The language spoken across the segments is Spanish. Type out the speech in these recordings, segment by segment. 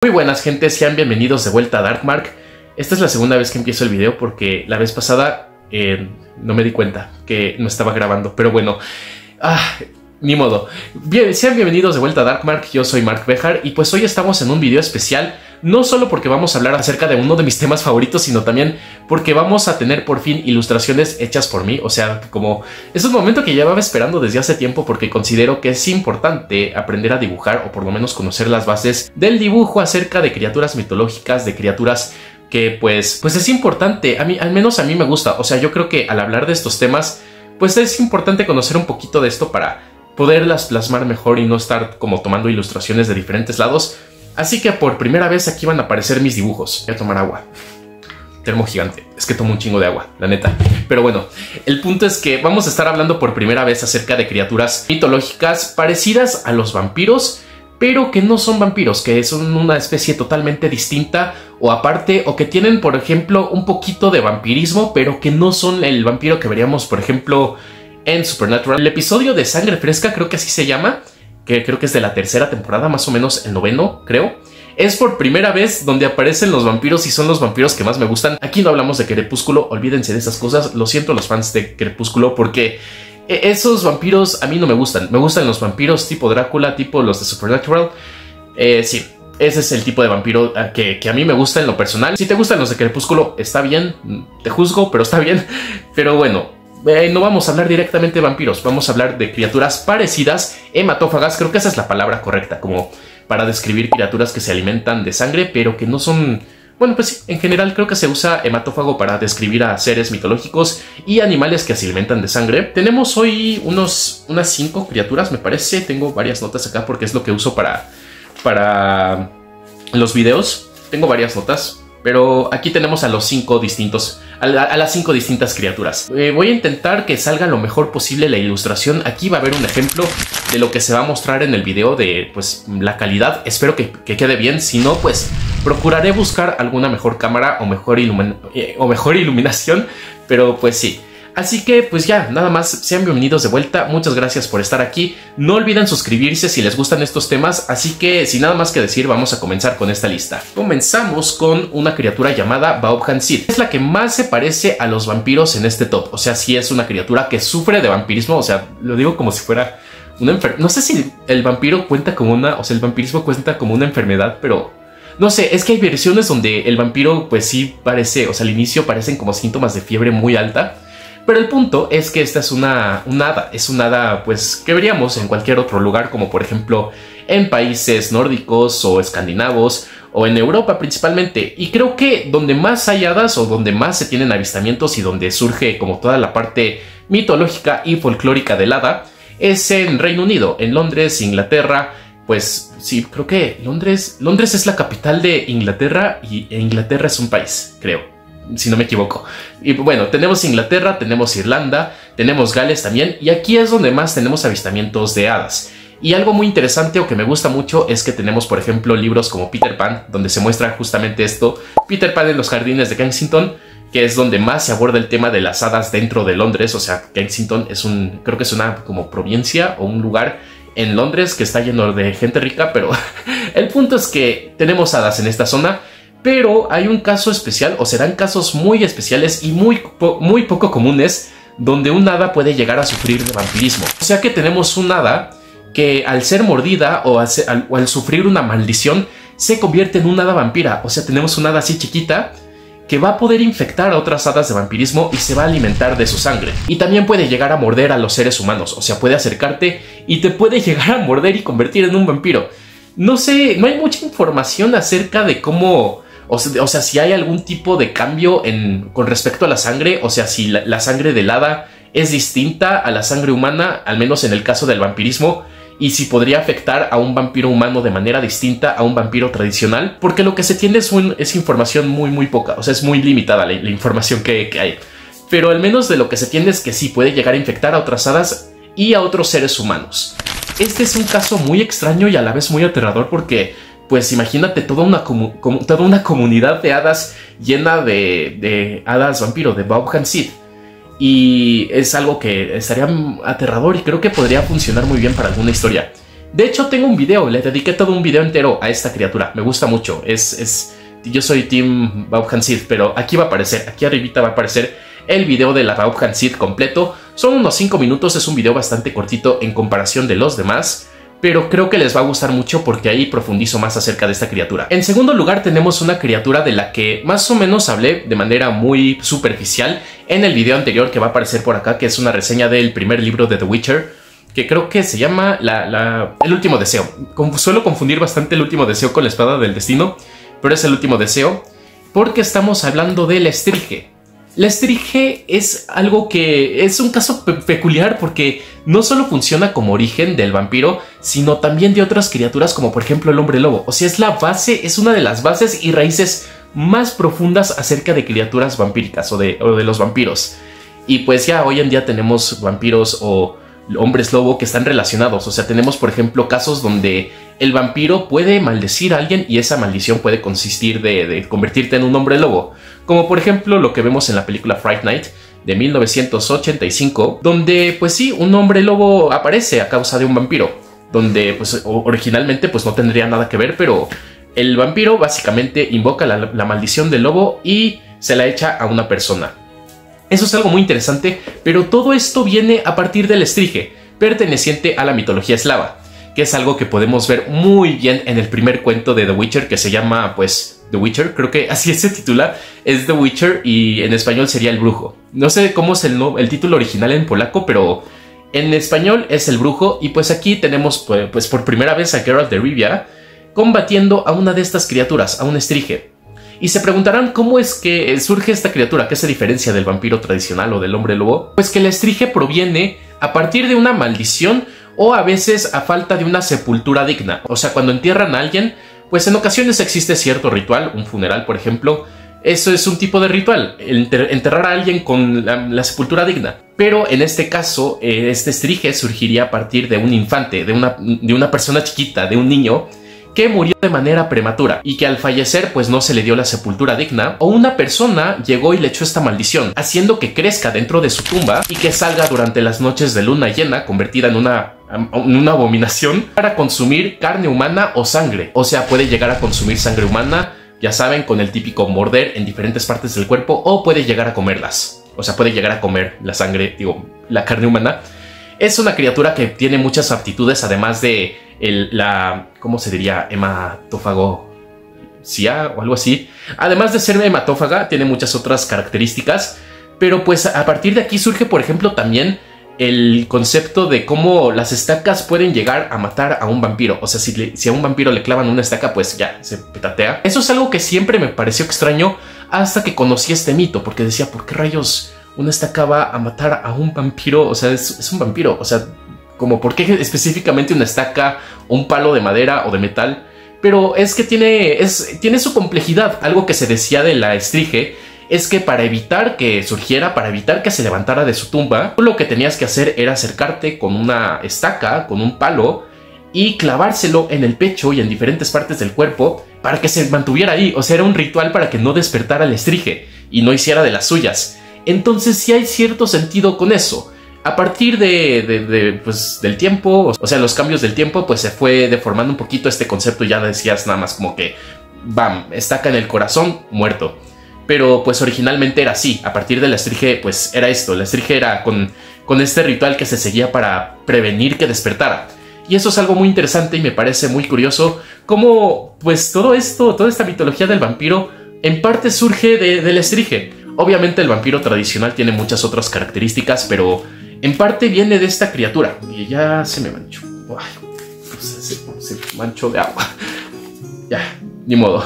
Muy buenas gente, sean bienvenidos de vuelta a Darkmark. Esta es la segunda vez que empiezo el video porque la vez pasada no me di cuenta que no estaba grabando, pero bueno, ni modo. Bien, sean bienvenidos de vuelta a Darkmark, yo soy Mark Bejar y pues hoy estamos en un video especial, no solo porque vamos a hablar acerca de uno de mis temas favoritos, sino también porque vamos a tener por fin ilustraciones hechas por mí. O sea, como es un momento que llevaba esperando desde hace tiempo porque considero que es importante aprender a dibujar o por lo menos conocer las bases del dibujo acerca de criaturas mitológicas, de criaturas que pues es importante. A mí, al menos a mí me gusta. O sea, yo creo que al hablar de estos temas pues es importante conocer un poquito de esto para poderlas plasmar mejor y no estar como tomando ilustraciones de diferentes lados. Así que por primera vez aquí van a aparecer mis dibujos. Voy a tomar agua. Termo gigante. Es que tomo un chingo de agua, la neta. Pero bueno, el punto es que vamos a estar hablando por primera vez acerca de criaturas mitológicas parecidas a los vampiros, pero que no son vampiros, que son una especie totalmente distinta o aparte, o que tienen, por ejemplo, un poquito de vampirismo, pero que no son el vampiro que veríamos, por ejemplo, en Supernatural. El episodio de Sangre Fresca, creo que así se llama, que creo que es de la tercera temporada, más o menos el noveno, creo. Es por primera vez donde aparecen los vampiros y son los vampiros que más me gustan. Aquí no hablamos de Crepúsculo, olvídense de esas cosas. Lo siento los fans de Crepúsculo porque esos vampiros a mí no me gustan. Me gustan los vampiros tipo Drácula, tipo los de Supernatural. Sí, ese es el tipo de vampiro que a mí me gusta en lo personal. Si te gustan los de Crepúsculo, está bien, te juzgo, pero está bien. Pero bueno, no vamos a hablar directamente de vampiros, vamos a hablar de criaturas parecidas, hematófagas, creo que esa es la palabra correcta, como para describir criaturas que se alimentan de sangre, pero que no son... Bueno, pues sí, en general creo que se usa hematófago para describir a seres mitológicos y animales que se alimentan de sangre. Tenemos hoy unas 5 criaturas, me parece. Tengo varias notas acá porque es lo que uso para los videos. Tengo varias notas, pero aquí tenemos a los 5 distintos... a las 5 distintas criaturas. Voy a intentar que salga lo mejor posible la ilustración. Aquí va a haber un ejemplo de lo que se va a mostrar en el video, de pues la calidad. Espero que quede bien. Si no, pues procuraré buscar alguna mejor cámara o mejor iluminación. Pero pues sí. Así que pues ya, nada más, sean bienvenidos de vuelta, muchas gracias por estar aquí, no olviden suscribirse si les gustan estos temas, así que sin nada más que decir vamos a comenzar con esta lista. Comenzamos con una criatura llamada Vaubhan Sid, es la que más se parece a los vampiros en este top, o sea, sí es una criatura que sufre de vampirismo, o sea, lo digo como si fuera una enfermedad, no sé si el vampiro cuenta como una, o sea, el vampirismo cuenta como una enfermedad, pero... no sé, es que hay versiones donde el vampiro pues sí parece, o sea, al inicio parecen como síntomas de fiebre muy alta. Pero el punto es que esta es una hada, es una hada pues que veríamos en cualquier otro lugar, como por ejemplo en países nórdicos o escandinavos o en Europa principalmente. Y creo que donde más hay hadas o donde más se tienen avistamientos y donde surge como toda la parte mitológica y folclórica del hada es en Reino Unido, en Londres, Inglaterra. Pues sí, creo que Londres es la capital de Inglaterra y Inglaterra es un país, creo, si no me equivoco. Y bueno, tenemos Inglaterra, tenemos Irlanda, tenemos Gales también, y aquí es donde más tenemos avistamientos de hadas. Y algo muy interesante o que me gusta mucho es que tenemos, por ejemplo, libros como Peter Pan, donde se muestra justamente esto, Peter Pan en los jardines de Kensington, que es donde más se aborda el tema de las hadas dentro de Londres. O sea, Kensington es creo que es una como provincia o un lugar en Londres que está lleno de gente rica, pero el punto es que tenemos hadas en esta zona. Pero hay un caso especial, o serán casos muy especiales y muy poco comunes, donde un hada puede llegar a sufrir de vampirismo. O sea que tenemos un hada que al ser mordida o al sufrir una maldición, se convierte en un hada vampira. O sea, tenemos un hada así chiquita que va a poder infectar a otras hadas de vampirismo y se va a alimentar de su sangre. Y también puede llegar a morder a los seres humanos, o sea, puede acercarte y te puede llegar a morder y convertir en un vampiro. No sé, no hay mucha información acerca de cómo... O sea, si hay algún tipo de cambio con respecto a la sangre, o sea, si la sangre del hada es distinta a la sangre humana, al menos en el caso del vampirismo, y si podría afectar a un vampiro humano de manera distinta a un vampiro tradicional, porque lo que se tiene es información muy poca, o sea, es muy limitada la información que hay. Pero al menos de lo que se tiene es que sí puede llegar a infectar a otras hadas y a otros seres humanos. Este es un caso muy extraño y a la vez muy aterrador porque... pues imagínate toda una comunidad de hadas llena de hadas vampiro, de Vaubhan Sid. Y es algo que estaría aterrador y creo que podría funcionar muy bien para alguna historia. De hecho, tengo un video, le dediqué todo un video entero a esta criatura. Me gusta mucho. Yo soy Team Vaubhansid, pero aquí va a aparecer, aquí arribita va a aparecer el video de la Vaubhansid completo. Son unos 5 minutos, es un video bastante cortito en comparación de los demás, pero creo que les va a gustar mucho porque ahí profundizo más acerca de esta criatura. En segundo lugar tenemos una criatura de la que más o menos hablé de manera muy superficial en el video anterior que va a aparecer por acá, que es una reseña del primer libro de The Witcher, que creo que se llama El último deseo. Suelo confundir bastante el último deseo con la espada del destino, pero es el último deseo porque estamos hablando del Estrige. La Estrige es algo que es un caso peculiar porque no solo funciona como origen del vampiro, sino también de otras criaturas como por ejemplo el hombre lobo. O sea, es la base, es una de las bases y raíces más profundas acerca de criaturas vampíricas o de los vampiros. Y pues ya hoy en día tenemos vampiros o hombres lobo que están relacionados. O sea, tenemos por ejemplo casos donde el vampiro puede maldecir a alguien y esa maldición puede consistir de convertirte en un hombre lobo. Como por ejemplo lo que vemos en la película Fright Night de 1985, donde pues sí, un hombre lobo aparece a causa de un vampiro, donde pues originalmente pues no tendría nada que ver, pero el vampiro básicamente invoca la maldición del lobo y se la echa a una persona. Eso es algo muy interesante, pero todo esto viene a partir del Estrige, perteneciente a la mitología eslava, que es algo que podemos ver muy bien en el primer cuento de The Witcher, que se llama pues The Witcher, creo que así se titula, es The Witcher y en español sería El Brujo. No sé cómo es el título original en polaco, pero en español es El Brujo y pues aquí tenemos pues por primera vez a Geralt de Rivia combatiendo a una de estas criaturas, a un Estrige. Y se preguntarán cómo es que surge esta criatura, qué se diferencia del vampiro tradicional o del hombre lobo. Pues que el Estrige proviene a partir de una maldición o a veces a falta de una sepultura digna. O sea, cuando entierran a alguien, pues en ocasiones existe cierto ritual, un funeral por ejemplo. Eso es un tipo de ritual, enterrar a alguien con la sepultura digna. Pero en este caso, este Estrige surgiría a partir de un infante, de una persona chiquita, de un niño que murió de manera prematura y que al fallecer pues no se le dio la sepultura digna, o una persona llegó y le echó esta maldición, haciendo que crezca dentro de su tumba y que salga durante las noches de luna llena convertida en una abominación para consumir carne humana o sangre. O sea, puede llegar a consumir sangre humana, ya saben, con el típico morder en diferentes partes del cuerpo, o puede llegar a comerlas. O sea, puede llegar a comer la sangre, la carne humana. Es una criatura que tiene muchas aptitudes, además de ¿cómo se diría? Hematófago o algo así. Además de ser hematófaga, tiene muchas otras características. Pero pues a partir de aquí surge, por ejemplo, también el concepto de cómo las estacas pueden llegar a matar a un vampiro. O sea, si a un vampiro le clavan una estaca, pues ya, se petatea. Eso es algo que siempre me pareció extraño hasta que conocí este mito, porque decía, ¿por qué rayos una estaca va a matar a un vampiro? O sea, es un vampiro, o sea, como por qué específicamente una estaca, un palo de madera o de metal. Pero es que tiene su complejidad. Algo que se decía de la Estrige es que para evitar que surgiera, para evitar que se levantara de su tumba, lo que tenías que hacer era acercarte con una estaca, con un palo, y clavárselo en el pecho y en diferentes partes del cuerpo para que se mantuviera ahí. O sea, era un ritual para que no despertara el Estrige y no hiciera de las suyas. Entonces sí hay cierto sentido con eso. A partir pues, del tiempo, o sea, los cambios del tiempo, pues se fue deformando un poquito este concepto. Ya decías nada más como que, bam, estaca en el corazón, muerto. Pero pues originalmente era así. A partir de la Estrige, pues era esto. La Estrige era con este ritual que se seguía para prevenir que despertara. Y eso es algo muy interesante y me parece muy curioso cómo pues todo esto, toda esta mitología del vampiro en parte surge del Estrige. Obviamente el vampiro tradicional tiene muchas otras características, pero en parte viene de esta criatura. Y ya se me manchó. Ay, se manchó de agua. Ya, ni modo.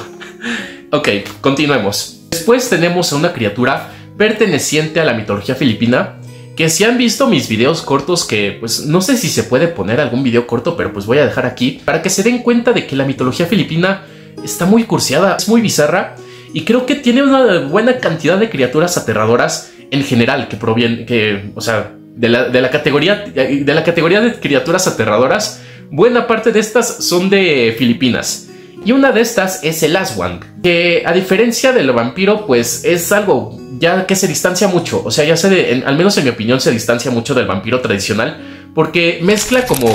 Ok, continuemos. Después tenemos a una criatura perteneciente a la mitología filipina, que si han visto mis videos cortos, que pues no sé si se puede poner algún video corto, pero pues voy a dejar aquí para que se den cuenta de que la mitología filipina está muy cursiada, es muy bizarra. Y creo que tiene una buena cantidad de criaturas aterradoras en general que provienen, o sea, de la categoría de criaturas aterradoras. Buena parte de estas son de Filipinas. Y una de estas es el Aswang, que a diferencia del vampiro, pues es algo ya que se distancia mucho. O sea, al menos en mi opinión se distancia mucho del vampiro tradicional, porque mezcla como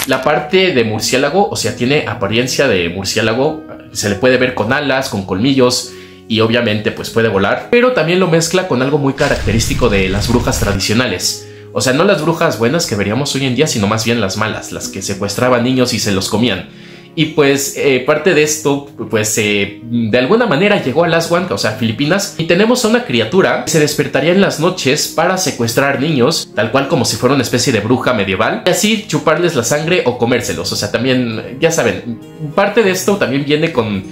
la parte de murciélago, o sea, tiene apariencia de murciélago, se le puede ver con alas, con colmillos y obviamente pues puede volar, pero también lo mezcla con algo muy característico de las brujas tradicionales. O sea, no las brujas buenas que veríamos hoy en día, sino más bien las malas, las que secuestraban niños y se los comían. Y pues parte de esto, pues de alguna manera llegó a Laswan, o sea, Filipinas, y tenemos a una criatura que se despertaría en las noches para secuestrar niños, tal cual como si fuera una especie de bruja medieval, y así chuparles la sangre o comérselos. O sea, también, ya saben, parte de esto también viene con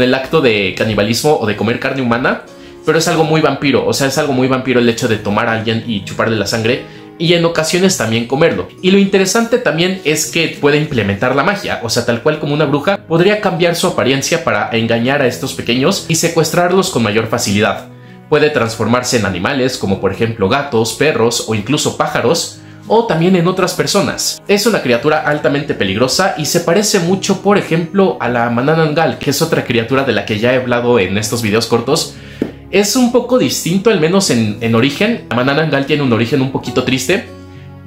el acto de canibalismo o de comer carne humana, pero es algo muy vampiro, o sea, es algo muy vampiro el hecho de tomar a alguien y chuparle la sangre, y en ocasiones también comerlo. Y lo interesante también es que puede implementar la magia, o sea, tal cual como una bruja, podría cambiar su apariencia para engañar a estos pequeños y secuestrarlos con mayor facilidad. Puede transformarse en animales, como por ejemplo gatos, perros o incluso pájaros, o también en otras personas. Es una criatura altamente peligrosa y se parece mucho, por ejemplo, a la Manananggal, que es otra criatura de la que ya he hablado en estos videos cortos. Es un poco distinto, al menos en origen. La Manananggal tiene un origen un poquito triste.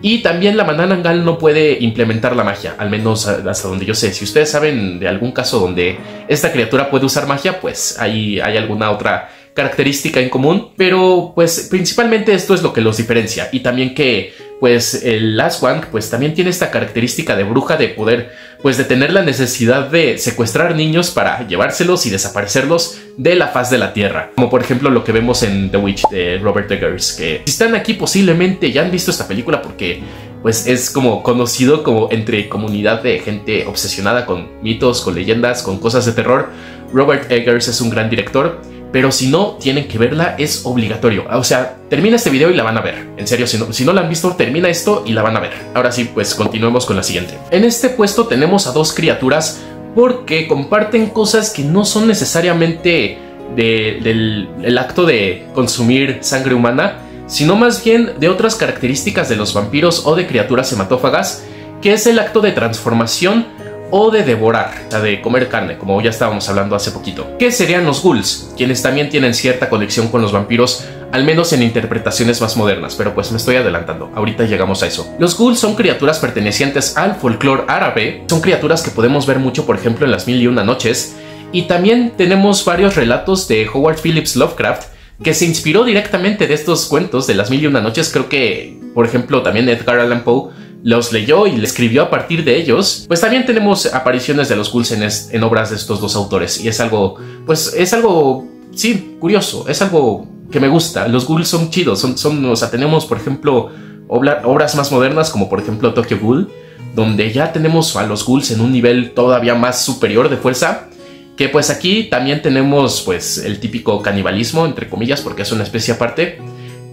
Y también la Manananggal no puede implementar la magia, al menos hasta donde yo sé. Si ustedes saben de algún caso donde esta criatura puede usar magia, pues ahí hay alguna otra característica en común. Pero pues principalmente esto es lo que los diferencia. Y también que pues el Laswang pues también tiene esta característica de bruja, de poder pues de tener la necesidad de secuestrar niños para llevárselos y desaparecerlos de la faz de la tierra, como por ejemplo lo que vemos en The Witch de Robert Eggers, que si están aquí posiblemente ya han visto esta película porque pues es como conocido como entre comunidad de gente obsesionada con mitos, con leyendas, con cosas de terror. Robert Eggers es un gran director, pero si no tienen que verla, es obligatorio. O sea, termina este video y la van a ver. En serio, si no la han visto, termina esto y la van a ver. Ahora sí, pues continuemos con la siguiente. En este puesto tenemos a dos criaturas porque comparten cosas que no son necesariamente del acto de consumir sangre humana, sino más bien de otras características de los vampiros o de criaturas hematófagas, que es el acto de transformación o de devorar, o sea, de comer carne, como ya estábamos hablando hace poquito. ¿Qué serían los ghouls? Quienes también tienen cierta conexión con los vampiros, al menos en interpretaciones más modernas, pero pues me estoy adelantando, ahorita llegamos a eso. Los ghouls son criaturas pertenecientes al folclore árabe, son criaturas que podemos ver mucho, por ejemplo, en las Mil y Una Noches, y también tenemos varios relatos de Howard Phillips Lovecraft, que se inspiró directamente de estos cuentos de las Mil y Una Noches. Creo que, por ejemplo, también Edgar Allan Poe los leyó y le escribió a partir de ellos. Pues también tenemos apariciones de los ghouls en obras de estos dos autores, y es algo, pues es algo, sí, curioso, es algo que me gusta. Los ghouls son chidos, o sea, tenemos por ejemplo obras más modernas como por ejemplo Tokyo Ghoul, donde ya tenemos a los ghouls en un nivel todavía más superior de fuerza, que pues aquí también tenemos pues el típico canibalismo, entre comillas, porque es una especie aparte.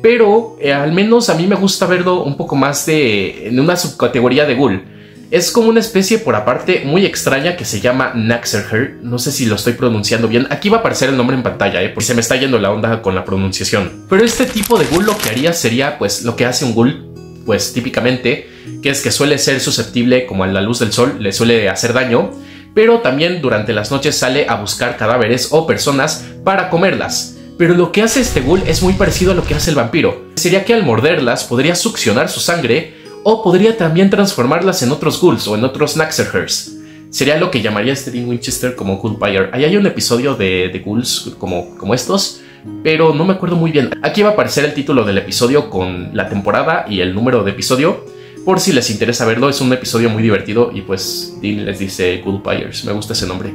Pero al menos a mí me gusta verlo un poco más en una subcategoría de ghoul. Es como una especie por aparte muy extraña que se llama Naxerher. No sé si lo estoy pronunciando bien. Aquí va a aparecer el nombre en pantalla, porque se me está yendo la onda con la pronunciación. Pero este tipo de ghoul lo que haría sería pues lo que hace un ghoul, pues típicamente, que es que suele ser susceptible como a la luz del sol, le suele hacer daño, pero también durante las noches sale a buscar cadáveres o personas para comerlas. Pero lo que hace este ghoul es muy parecido a lo que hace el vampiro. Sería que al morderlas podría succionar su sangre, o podría también transformarlas en otros ghouls o en otros Naxerhers. Sería lo que llamaría Steven Winchester como Ghoulpire. Ahí hay un episodio de ghouls como estos, pero no me acuerdo muy bien. Aquí va a aparecer el título del episodio con la temporada y el número de episodio, por si les interesa verlo. Es un episodio muy divertido y pues Dean les dice Ghoulpires. Me gusta ese nombre.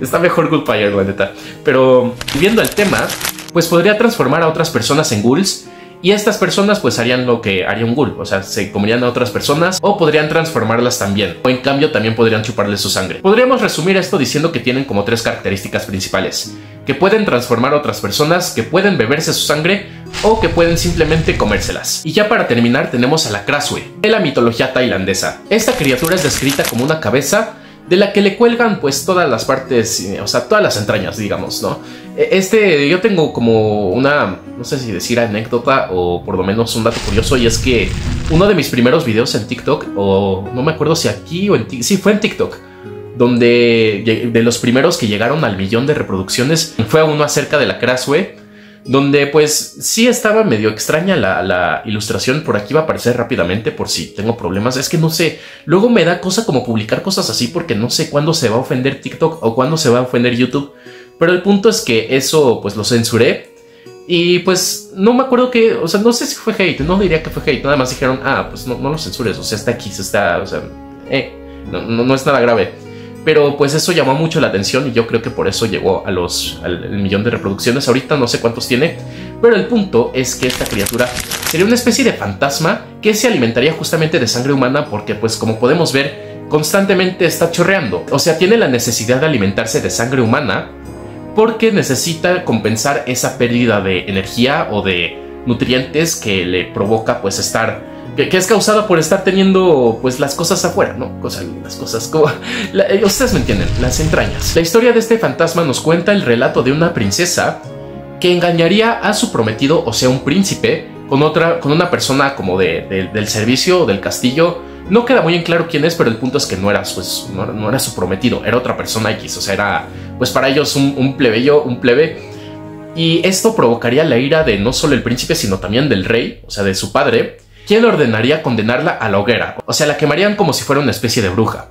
Está mejor Ghoulpire, la neta. Pero viendo el tema, pues podría transformar a otras personas en ghouls, y estas personas pues harían lo que haría un ghoul, o sea, se comerían a otras personas o podrían transformarlas también, o en cambio también podrían chuparles su sangre. Podríamos resumir esto diciendo que tienen como tres características principales: que pueden transformar a otras personas, que pueden beberse su sangre o que pueden simplemente comérselas. Y ya para terminar tenemos a la Krasue, de la mitología tailandesa. Esta criatura es descrita como una cabeza de la que le cuelgan pues todas las partes, o sea, todas las entrañas, digamos, ¿no? Yo tengo como una, no sé si decir anécdota o por lo menos un dato curioso, y es que uno de mis primeros videos en TikTok, o no me acuerdo si aquí o sí, fue en TikTok, donde de los primeros que llegaron al 1.000.000 de reproducciones, fue uno acerca de la Krasue, donde pues sí estaba medio extraña la ilustración. Por aquí va a aparecer rápidamente por si tengo problemas. Es que no sé, luego me da cosa como publicar cosas así porque no sé cuándo se va a ofender TikTok o cuándo se va a ofender YouTube. Pero el punto es que eso pues lo censuré. Y pues no me acuerdo que, o sea, no sé si fue hate, no diría que fue hate. Nada más dijeron, pues no lo censures, o sea, está aquí, está, o sea, no es nada grave. Pero pues eso llamó mucho la atención y yo creo que por eso llegó al millón de reproducciones. Ahorita no sé cuántos tiene, pero el punto es que esta criatura sería una especie de fantasma que se alimentaría justamente de sangre humana porque pues como podemos ver constantemente está chorreando. O sea, tiene la necesidad de alimentarse de sangre humana porque necesita compensar esa pérdida de energía o de nutrientes que le provoca pues estar... Que es causada por estar teniendo pues las cosas afuera, ¿no? Las cosas como... ustedes me entienden, las entrañas. La historia de este fantasma nos cuenta el relato de una princesa que engañaría a su prometido, o sea, un príncipe, con una persona como del servicio o del castillo. No queda muy en claro quién es, pero el punto es que no era su prometido, era otra persona X, o sea, era pues para ellos un plebe. Y esto provocaría la ira de no solo el príncipe, sino también del rey, o sea, de su padre, quien ordenaría condenarla a la hoguera, o sea, la quemarían como si fuera una especie de bruja.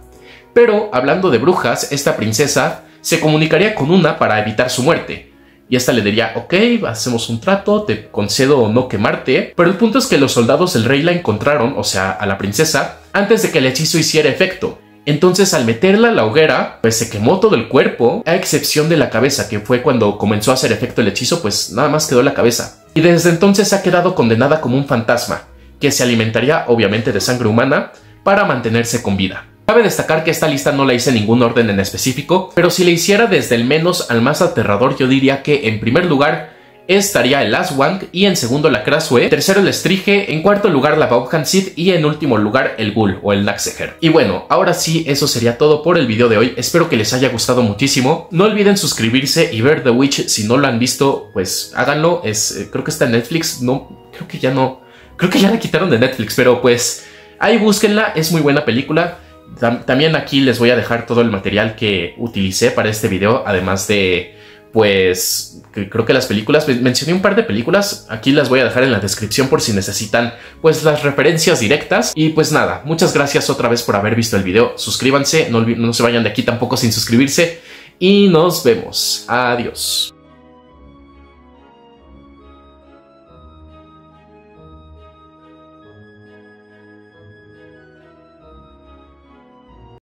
Pero, hablando de brujas, esta princesa se comunicaría con una para evitar su muerte. Y esta le diría, ok, hacemos un trato, te concedo o no quemarte. Pero el punto es que los soldados del rey la encontraron, o sea, a la princesa, antes de que el hechizo hiciera efecto. Entonces, al meterla a la hoguera, pues se quemó todo el cuerpo, a excepción de la cabeza, que fue cuando comenzó a hacer efecto el hechizo, pues nada más quedó la cabeza. Y desde entonces ha quedado condenada como un fantasma, que se alimentaría obviamente de sangre humana para mantenerse con vida. Cabe destacar que esta lista no la hice en ningún orden en específico, pero si la hiciera desde el menos al más aterrador, yo diría que en primer lugar estaría el Aswang, y en segundo la Krasue, tercero el Strige, en cuarto lugar la Bauhansid y en último lugar el Ghoul o el Naxeher. Y bueno, ahora sí, eso sería todo por el video de hoy. Espero que les haya gustado muchísimo. No olviden suscribirse y ver The Witch. Si no lo han visto, pues háganlo. Creo que está en Netflix. No, creo que ya no. Creo que ya la quitaron de Netflix, pero pues ahí búsquenla, es muy buena película. También aquí les voy a dejar todo el material que utilicé para este video, además de, pues, creo que las películas, mencioné un par de películas, aquí las voy a dejar en la descripción por si necesitan, pues, las referencias directas. Y pues nada, muchas gracias otra vez por haber visto el video, suscríbanse, no se vayan de aquí tampoco sin suscribirse, y nos vemos, adiós.